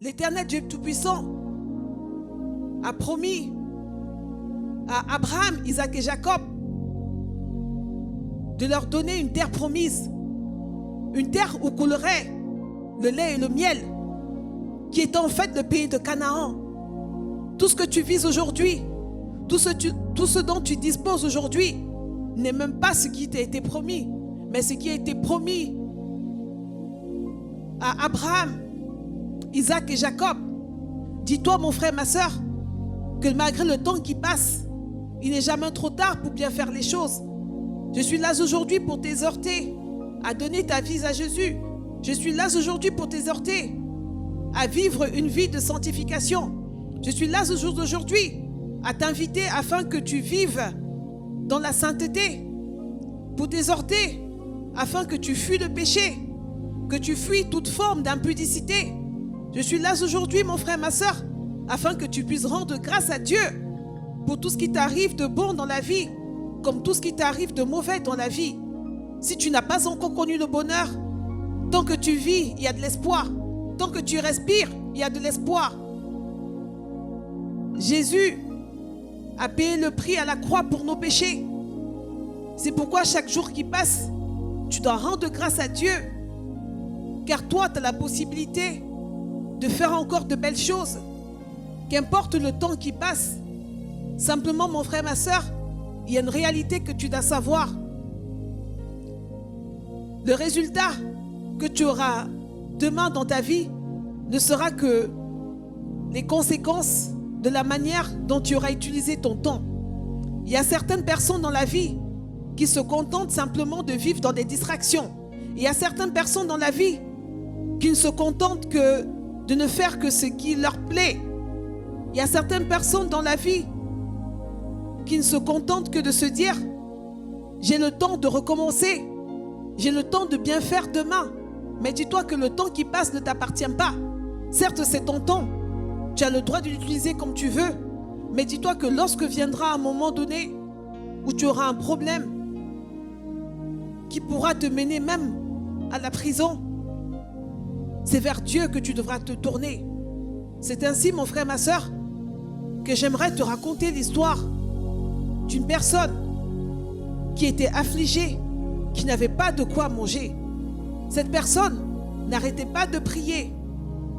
L'Éternel Dieu Tout-Puissant a promis à Abraham, Isaac et Jacob de leur donner une terre promise, une terre où coulerait le lait et le miel, qui est en fait le pays de Canaan. Tout ce que tu vises aujourd'hui, tout ce dont tu disposes aujourd'hui, n'est même pas ce qui t'a été promis, mais ce qui a été promis à Abraham, Isaac et Jacob. Dis-toi, mon frère, ma soeur, que malgré le temps qui passe, il n'est jamais trop tard pour bien faire les choses. Je suis là aujourd'hui pour t'exhorter à donner ta vie à Jésus. Je suis là aujourd'hui pour t'exhorter à vivre une vie de sanctification. Je suis là aujourd'hui à t'inviter afin que tu vives dans la sainteté, pour t'exhorter afin que tu fuis le péché, que tu fuis toute forme d'impudicité. Je suis là aujourd'hui, mon frère, ma soeur, afin que tu puisses rendre grâce à Dieu pour tout ce qui t'arrive de bon dans la vie, comme tout ce qui t'arrive de mauvais dans la vie. Si tu n'as pas encore connu le bonheur, tant que tu vis, il y a de l'espoir. Tant que tu respires, il y a de l'espoir. Jésus a payé le prix à la croix pour nos péchés. C'est pourquoi chaque jour qui passe, tu dois rendre grâce à Dieu. Car toi, tu as la possibilité de faire encore de belles choses. Qu'importe le temps qui passe. Simplement, mon frère, ma soeur, il y a une réalité que tu dois savoir. Le résultat que tu auras demain dans ta vie ne sera que les conséquences de la manière dont tu auras utilisé ton temps. Il y a certaines personnes dans la vie qui se contentent simplement de vivre dans des distractions. Il y a certaines personnes dans la vie qui ne se contentent que de ne faire que ce qui leur plaît. Il y a certaines personnes dans la vie qui ne se contentent que de se dire « J'ai le temps de recommencer, j'ai le temps de bien faire demain. » Mais dis-toi que le temps qui passe ne t'appartient pas. Certes, c'est ton temps. Tu as le droit de l'utiliser comme tu veux. Mais dis-toi que lorsque viendra un moment donné où tu auras un problème qui pourra te mener même à la prison, c'est vers Dieu que tu devras te tourner. C'est ainsi, mon frère, ma soeur, que j'aimerais te raconter l'histoire d'une personne qui était affligée, qui n'avait pas de quoi manger. Cette personne n'arrêtait pas de prier.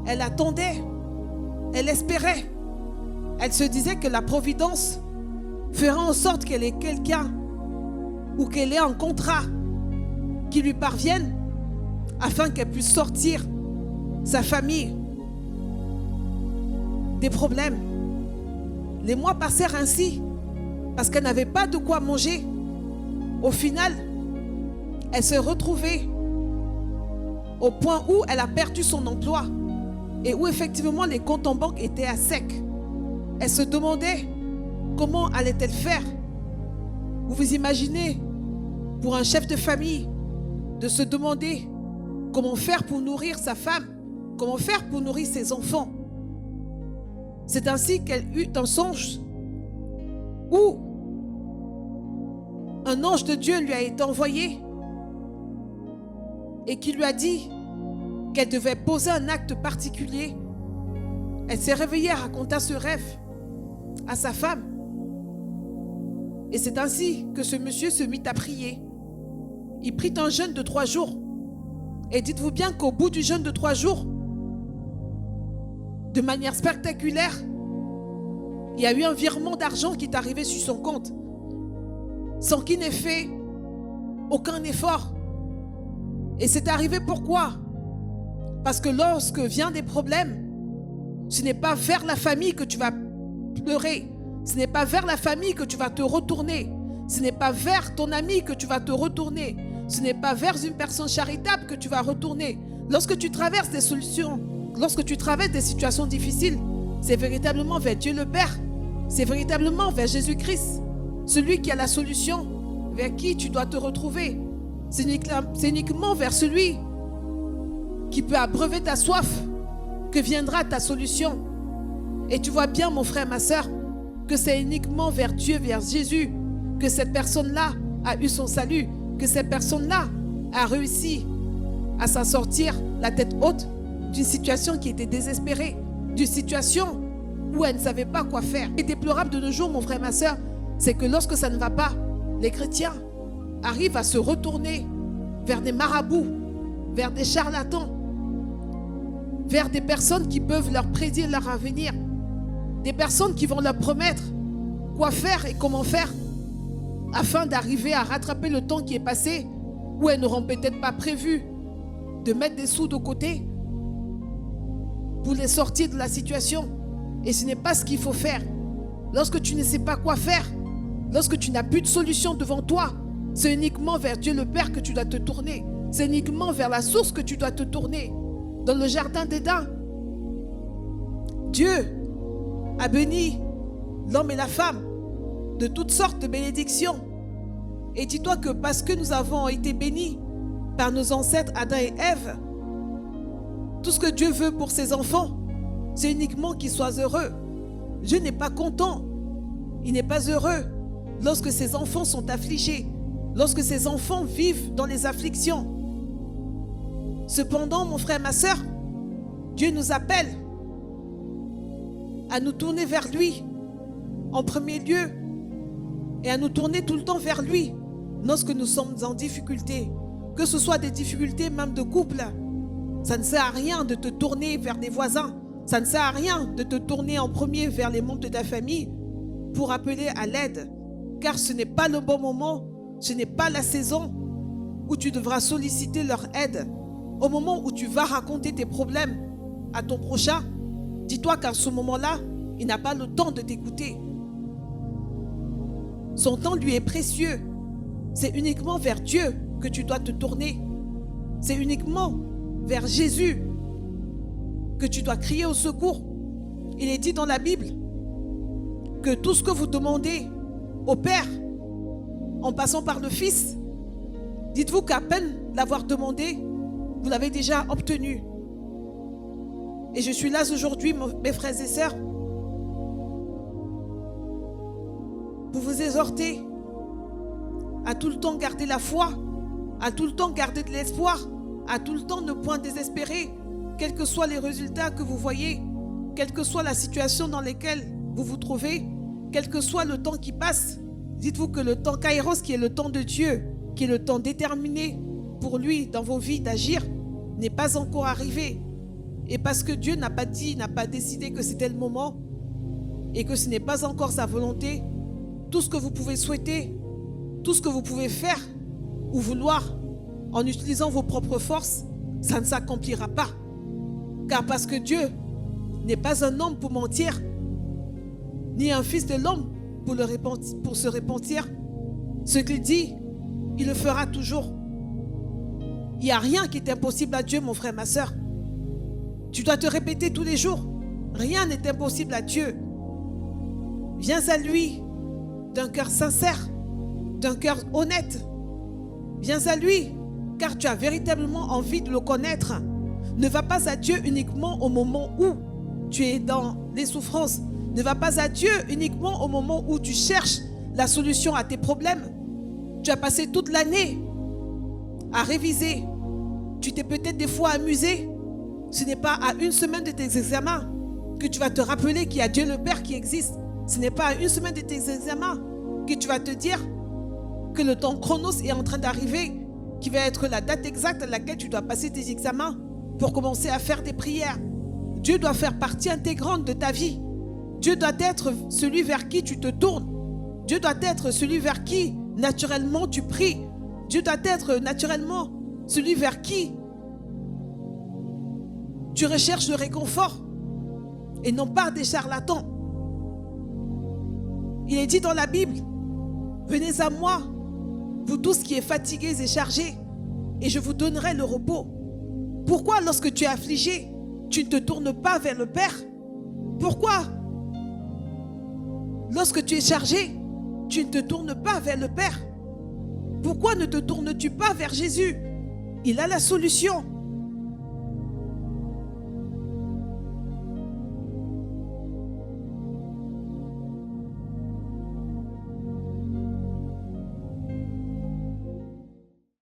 Elle attendait, elle espérait. Elle se disait que la providence fera en sorte qu'elle ait quelqu'un ou qu'elle ait un contrat qui lui parvienne afin qu'elle puisse sortir sa famille des problèmes. Les mois passèrent ainsi parce qu'elle n'avait pas de quoi manger. Au final, elle se retrouvait au point où elle a perdu son emploi et où effectivement les comptes en banque étaient à sec. Elle se demandait comment allait-elle faire. Vous vous imaginez, pour un chef de famille, de se demander comment faire pour nourrir sa femme, comment faire pour nourrir ses enfants. C'est ainsi qu'elle eut un songe où un ange de Dieu lui a été envoyé et qui lui a dit qu'elle devait poser un acte particulier. Elle s'est réveillée, raconta ce rêve à sa femme. Et c'est ainsi que ce monsieur se mit à prier. Il prit un jeûne de 3 jours. Et dites-vous bien qu'au bout du jeûne de 3 jours, de manière spectaculaire, il y a eu un virement d'argent qui est arrivé sur son compte, sans qu'il n'ait fait aucun effort. Et c'est arrivé pourquoi? Parce que lorsque viennent des problèmes, ce n'est pas vers la famille que tu vas pleurer. Ce n'est pas vers la famille que tu vas te retourner. Ce n'est pas vers ton ami que tu vas te retourner. Ce n'est pas vers une personne charitable que tu vas retourner. Lorsque tu traverses des solutions, lorsque tu traverses des situations difficiles, c'est véritablement vers Dieu le Père. C'est véritablement vers Jésus-Christ, celui qui a la solution, vers qui tu dois te retrouver. C'est uniquement vers celui qui peut abreuver ta soif que viendra ta solution. Et tu vois bien, mon frère, ma soeur, que c'est uniquement vers Dieu, vers Jésus, que cette personne-là a eu son salut, que cette personne-là a réussi à s'en sortir la tête haute d'une situation qui était désespérée, d'une situation où elle ne savait pas quoi faire. Ce qui est déplorable de nos jours, mon frère, ma soeur, c'est que lorsque ça ne va pas, les chrétiens arrivent à se retourner vers des marabouts, vers des charlatans, vers des personnes qui peuvent leur prédire leur avenir, des personnes qui vont leur promettre quoi faire et comment faire afin d'arriver à rattraper le temps qui est passé, où elles n'auront peut-être pas prévu de mettre des sous de côté pour les sortir de la situation. Et ce n'est pas ce qu'il faut faire. Lorsque tu ne sais pas quoi faire, lorsque tu n'as plus de solution devant toi, c'est uniquement vers Dieu le Père que tu dois te tourner. C'est uniquement vers la source que tu dois te tourner. Dans le jardin d'Éden, Dieu a béni l'homme et la femme de toutes sortes de bénédictions. Et dis-toi que parce que nous avons été bénis par nos ancêtres Adam et Ève, tout ce que Dieu veut pour ses enfants, c'est uniquement qu'ils soient heureux. Dieu n'est pas content, il n'est pas heureux lorsque ses enfants sont affligés, lorsque ses enfants vivent dans les afflictions. Cependant, mon frère, ma soeur, Dieu nous appelle à nous tourner vers lui en premier lieu et à nous tourner tout le temps vers lui lorsque nous sommes en difficulté, que ce soit des difficultés même de couple. Ça ne sert à rien de te tourner vers des voisins, ça ne sert à rien de te tourner en premier vers les membres de ta famille pour appeler à l'aide, car ce n'est pas le bon moment, ce n'est pas la saison où tu devras solliciter leur aide. Au moment où tu vas raconter tes problèmes à ton prochain, dis-toi qu'à ce moment-là, il n'a pas le temps de t'écouter. Son temps lui est précieux. C'est uniquement vers Dieu que tu dois te tourner. C'est uniquement vers Jésus que tu dois crier au secours. Il est dit dans la Bible que tout ce que vous demandez au Père, en passant par le Fils, dites-vous qu'à peine l'avoir demandé, vous l'avez déjà obtenu. Et je suis là aujourd'hui, mes frères et sœurs, pour vous exhorter à tout le temps garder la foi, à tout le temps garder de l'espoir, à tout le temps ne point désespérer, quels que soient les résultats que vous voyez, quelle que soit la situation dans laquelle vous vous trouvez, quel que soit le temps qui passe. Dites-vous que le temps Kairos, qui est le temps de Dieu, qui est le temps déterminé pour lui dans vos vies d'agir, n'est pas encore arrivé. Et parce que Dieu n'a pas dit, n'a pas décidé que c'était le moment et que ce n'est pas encore sa volonté, tout ce que vous pouvez souhaiter, tout ce que vous pouvez faire ou vouloir en utilisant vos propres forces, ça ne s'accomplira pas. Car parce que Dieu n'est pas un homme pour mentir, ni un fils de l'homme pour se repentir. Ce qu'il dit, il le fera toujours. Il n'y a rien qui est impossible à Dieu, mon frère, ma soeur. Tu dois te répéter tous les jours. Rien n'est impossible à Dieu. Viens à lui d'un cœur sincère, d'un cœur honnête. Viens à lui car tu as véritablement envie de le connaître. Ne va pas à Dieu uniquement au moment où tu es dans les souffrances. Ne va pas à Dieu uniquement au moment où tu cherches la solution à tes problèmes. Tu as passé toute l'année à réviser. Tu t'es peut-être des fois amusé. Ce n'est pas à une semaine de tes examens que tu vas te rappeler qu'il y a Dieu le Père qui existe. Ce n'est pas à une semaine de tes examens que tu vas te dire que le temps chronos est en train d'arriver, qui va être la date exacte à laquelle tu dois passer tes examens pour commencer à faire des prières. Dieu doit faire partie intégrante de ta vie. Dieu doit être celui vers qui tu te tournes. Dieu doit être celui vers qui naturellement tu pries. Dieu doit être naturellement celui vers qui tu recherches le réconfort et non pas des charlatans. Il est dit dans la Bible, venez à moi, vous tous qui êtes fatigués et chargés, et je vous donnerai le repos. Pourquoi lorsque tu es affligé, tu ne te tournes pas vers le Père? Pourquoi lorsque tu es chargé, tu ne te tournes pas vers le Père? Pourquoi ne te tournes-tu pas vers Jésus? Il a la solution.